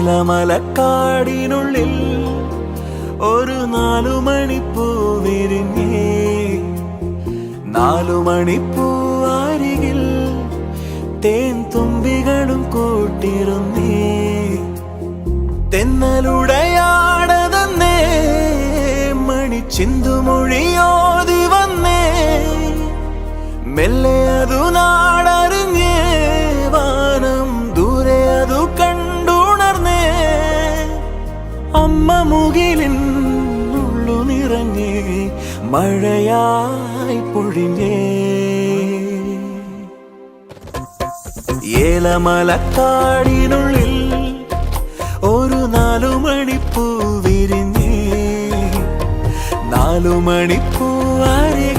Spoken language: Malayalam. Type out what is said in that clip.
ഏലമലക്കാടിനുള്ളിൽ ഒരു 4 മണിപ്പൂ വിരിഞ്ഞേ. 4 മണിപ്പൂ അരികിൽ തേൻ തുമ്പികളും കൂട്ടിരുന്നേ. തെന്നലുടയാടതന്നേ മണിച്ചിന്തുമൊഴിയോതി വന്നേ. മെല്ലെ അതു നാടറിഞ്ഞേ, വാനം ദൂരെ അതു കണ്ടുണർന്നേ. അമ്മ മുകിലിൻ ഉള്ളു നിറഞ്ഞേ, മഴയായി പൊഴിഞ്ഞേ. ഏലമലക്കാടിനുള്ളിൽ ഒരു 4 മണിപ്പൂ വിരിഞ്ഞേ. 4 മണിപ്പൂ അരികിൽ